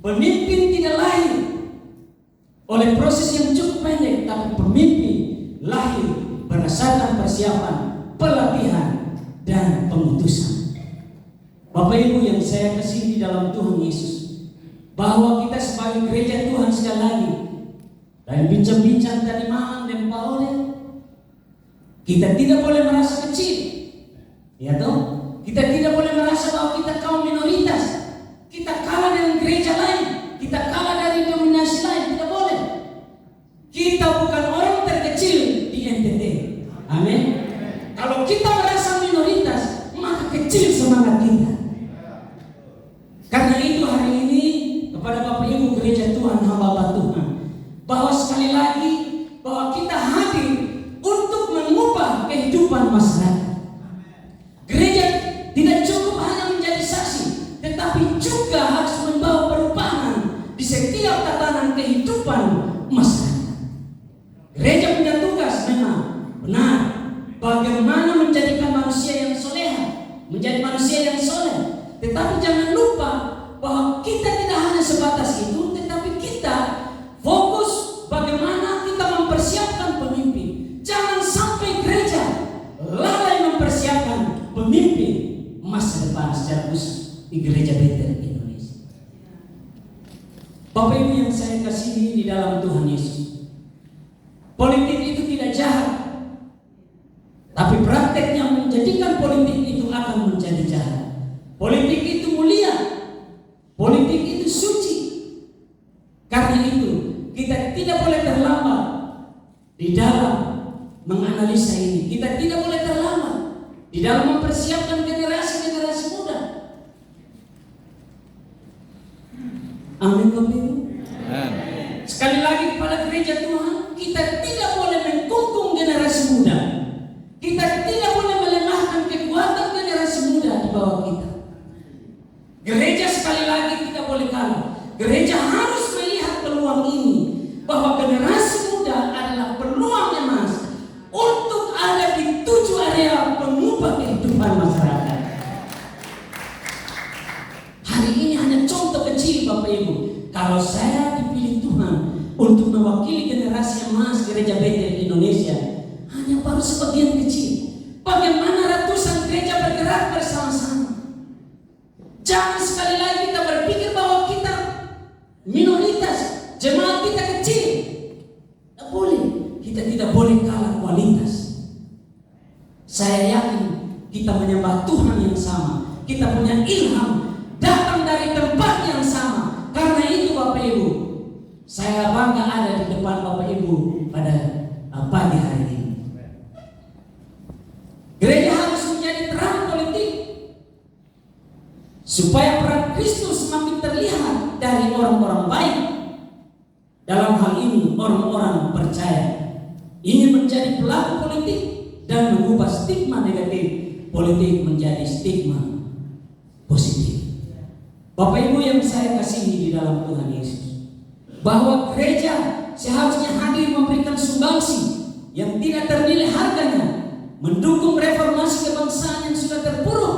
Pemimpin tidak lahir oleh proses yang cukup pendek, tapi pemimpin lahir berdasarkan persiapan, pelatihan, dan pengutusan. Bapak Ibu yang saya kasihi di dalam Tuhan Yesus, bahwa kita sebagai gereja Tuhan sekali lagi, dan bincang-bincang tadi malam dan Pak Ole, kita tidak boleh merasa kecil, ya toh? Kita tidak boleh merasa bahwa kita kaum minoritas, kita kalah dengan gereja lain, kita kalah dari dominasi lain, tidak boleh. Kita bukan orang terkecil di NTT, amin. Kalau kita merasa minoritas, maka kecil semangat kita. Karena itu hari ini kepada Bapak Ibu gereja Tuhan, hamba Tuhan, bahwa sekali lagi bahwa kita hadir untuk mengubah kehidupan masyarakat. Gereja tidak cukup hanya menjadi saksi, tetapi juga harus membawa perubahan di setiap tatanan kehidupan masyarakat. Gereja punya tugas memang benar, bagaimana menjadikan manusia yang soleha, menjadi manusia yang soleh. Tetapi jangan lupa bahwa kita tidak hanya sebatas itu, tetapi kita fokus bagaimana kita mempersiapkan pemimpin. Jangan sampai gereja lalai mempersiapkan pemimpin masa depan secara khusus di gereja Bethel Indonesia. Bapak Ibu yang saya kasihi di dalam Tuhan Yesus, politik itu tidak jahat, tapi praktek yang menjadikan politik itu akan menjadi jahat. Politik itu mulia, politik itu suci. Karena itu kita tidak boleh terlambat di dalam menganalisa ini. Kita tidak boleh terlambat di dalam mempersiapkan generasi-generasi muda. Amin Bapak Ibu. Sekali lagi kepada gereja Tuhan, kita tidak boleh mengkungkung generasi muda. Kita tidak boleh melemahkan kekuatan generasi muda di bawah kita. Gereja sekali lagi tidak boleh kalah. Gereja harus melihat peluang ini, bahwa generasi muda adalah peluang emas untuk ada di 7 area pengubah kehidupan masyarakat. Hari ini hanya contoh kecil Bapak Ibu. Kalau saya dipilih Tuhan untuk mewakili generasi emas gereja Bethel Indonesia, hanya baru sebagian kecil. Bagaimana ratusan gereja bergerak bersama-sama? Jangan sekali lagi kita berpikir bahwa kita minoritas, jemaat kita kecil. Tidak boleh. Kita tidak boleh kalah kualitas. Saya yakin kita menyembah Tuhan yang sama. Kita punya ilham datang dari tempat yang sama. Karena itu Bapak Ibu, saya bangga ada di depan Bapak Ibu pada pagi hari ini. Gereja harus menjadi terang politik, supaya peran Kristus semakin terlihat dari orang-orang baik. Dalam hal ini orang-orang percaya ingin menjadi pelaku politik dan mengubah stigma negatif politik menjadi stigma positif. Bapak Ibu yang saya kasihi di dalam Tuhan Yesus, bahwa gereja seharusnya hadir memberikan sumbangsi yang tidak ternilai harganya, mendukung reformasi kebangsaan yang sudah terpuruk,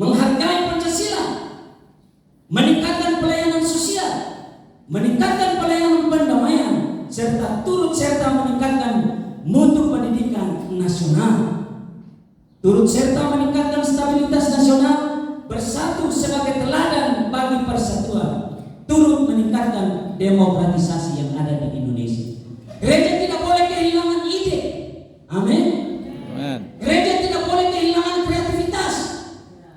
menghargai Pancasila, meningkatkan pelayanan sosial, meningkatkan pelayanan pendamaian, serta turut serta meningkatkan mutu pendidikan nasional, turut serta meningkatkan stabilitas nasional, bersatu sebagai teladan bagi persatuan, turut meningkatkan demokratisasi yang ada di Indonesia. Gereja tidak boleh kehilangan ide, amin. Gereja tidak boleh kehilangan kreativitas.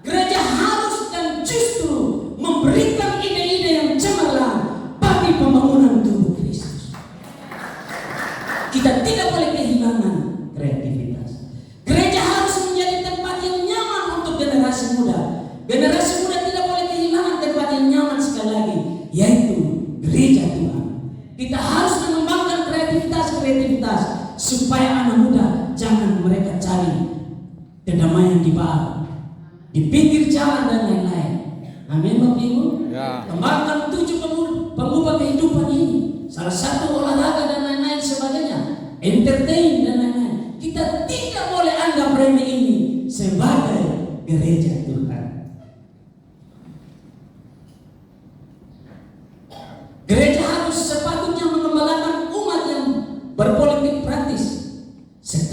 Gereja harus dan justru memberikan ide-ide yang cemerlang bagi pembangunan tubuh Kristus. Kita tidak boleh kehilangan kreativitas. Gereja harus menjadi tempat yang nyaman untuk generasi muda. Generasi muda tidak boleh kehilangan tempat yang nyaman sekali lagi, yaitu gereja Tuhan. Kita harus mengembangkan kreativitas supaya anak muda jangan mereka cari kedamaian di bar, di pinggir jalan dan lain-lain. Amin Bapak Ibu. Kembangkan 7 pengubah kehidupan ini. Salah satu olahraga dan lain-lain sebagainya, entertain dan lain-lain. Kita tidak boleh anggap remeh ini sebagai gereja Tuhan.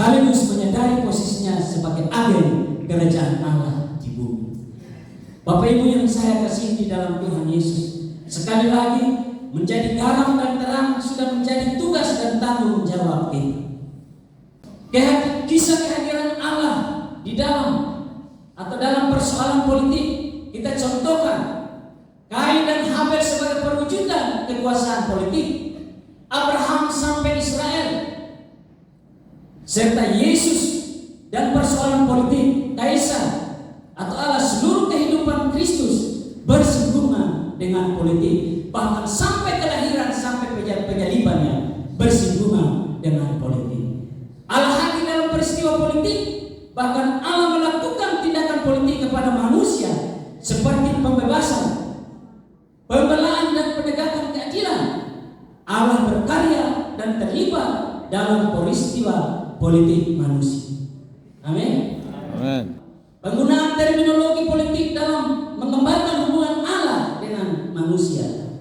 sekaligus menyadari posisinya sebagai agen kerajaan Allah di bumi. Bapak Ibu yang saya kasihi di dalam Tuhan Yesus, sekali lagi menjadi garam dan terang sudah menjadi tugas dan tanggung jawab kita. Kisah kehadiran Allah di dalam atau dalam persoalan politik kita contohkan Kain dan Habel sebagai perwujudan kekuasaan politik, Abraham sampai Israel, serta Yesus dan persoalan politik Kaisar atau Allah. Seluruh kehidupan Kristus bersinggungan dengan politik, bahkan sampai kelahiran sampai penyalibannya bersinggungan dengan politik. Allah hadir dalam peristiwa politik, bahkan Allah melakukan tindakan politik kepada manusia seperti pembebasan, pembelaan dan penegakan keadilan. Allah berkarya dan terlibat dalam peristiwa politik manusia. Amin. Amin. Penggunaan terminologi politik dalam mengembangkan hubungan Allah dengan manusia.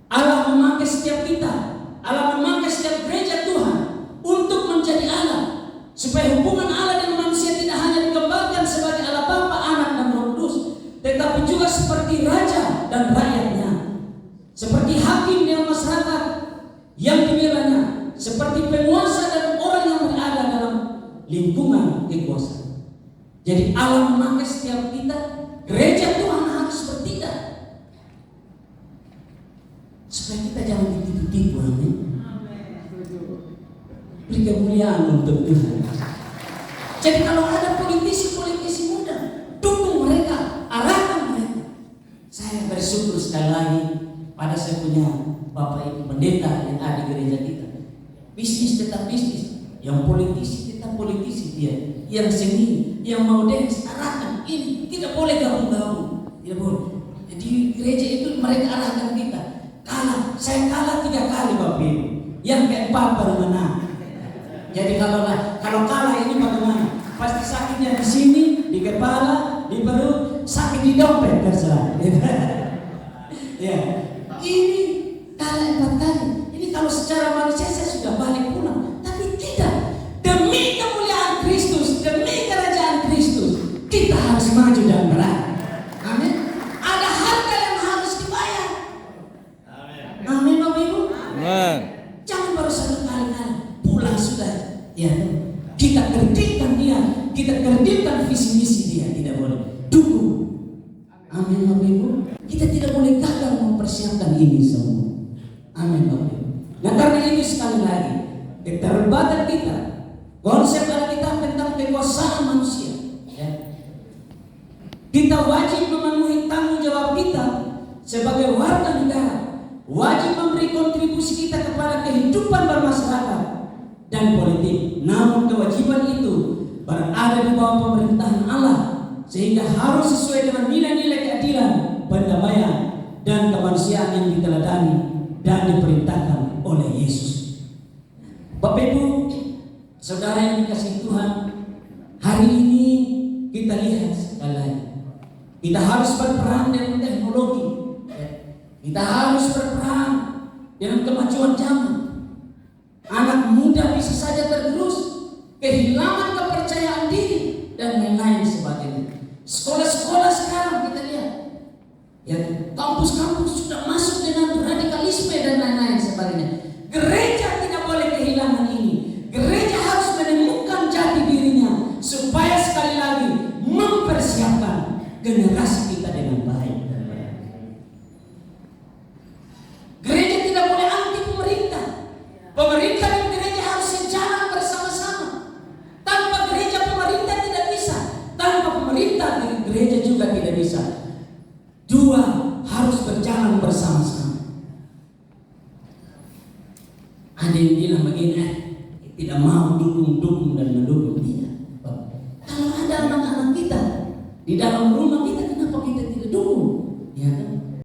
Allah memakai setiap kita, Allah memakai setiap gereja Tuhan untuk menjadi Allah, supaya hubungan Allah dengan manusia tidak hanya dikembangkan sebagai Allah Bapa, Anak dan Roh Kudus, tetapi juga seperti raja dan rakyatnya, seperti hakim dan masyarakat yang dibelanya, seperti penguasa dan orang yang berada dalam lingkungan kekuasaan. Jadi Allah memakai setiap kita, gereja Tuhan harus bertindak supaya kita jangan ditipu-tipu. Amin. Beri kemuliaan untuk Tuhan. Jadi kalau ada politisi-politisi muda, dukung mereka, arahkan mereka. Saya bersyukur sekali lagi pada saya punya Bapak Ibu pendeta yang ada di gereja kita. Bisnis tetap bisnis, yang politisi tetap politisi dia, yang seni, yang mau dance, arahkan. Ini tidak boleh gabung-gabung, tidak boleh. Jadi gereja itu mereka arahkan kita. Saya kalah 3 kali Bapak Ibu, yang keempat baru menang. Jadi kalau kalah ini bagaimana? Pasti sakitnya di sini, di kepala, di perut, sakit di dompet terserah. Ya, ini kalah 4 kali. Ini kalau secara manusia saya sudah balik pulang, tapi tidak. Demi kemuliaan Kristus, demi kerajaan Kristus, kita harus maju dan berani. Amin. Ada harga yang harus dibayar. Amin, Bapak Ibu. Amin. Jangan baru 1 kali pulang sudah. Ya, kita kerdilkan dia, kita kerdilkan visi misi dia, tidak boleh. Dukung. Amin, Bapak Ibu. Kita tidak boleh gagal mempersiapkan ini semua. Amin, Bapak Ibu. Nah, karena itu sekali lagi keterlibatan kita, konsep Alkitab tentang kekuasaan manusia, ya. Kita wajib memenuhi tanggung jawab kita sebagai warga negara, wajib memberi kontribusi kita kepada kehidupan bermasyarakat dan politik. Namun kewajiban itu berada di bawah pemerintahan Allah, sehingga harus sesuai dengan nilai-nilai keadilan, pendamaian dan kemanusiaan yang diteladani dan diperintahkan oleh Yesus. Bapak Ibu, saudara yang dikasihi Tuhan, hari ini kita lihat sekali lagi, kita harus berperan dengan teknologi, kita harus berperan dengan kemajuan zaman. Anak muda bisa saja tergerus, kehilangan kepercayaan diri dan lain-lain sebagainya. Sekolah-sekolah sekarang kita lihat, ya, kampus-kampus sudah masuk dengan radikalisme dan lain-lain sebagainya. Gereja tidak boleh kehilangan ini. Gereja harus menemukan jati dirinya supaya sekali lagi mempersiapkan generasi kita dengan baik. Gereja tidak boleh anti pemerintah. Pemerintah dan gereja harus sejalan bersama-sama. Tanpa gereja pemerintah tidak bisa, tanpa pemerintah gereja juga tidak bisa. Dua harus berjalan bersama-sama. Ada yang bilang begini, tidak mau dukung dan mendukung dia. Kalau ada anak-anak kita di dalam rumah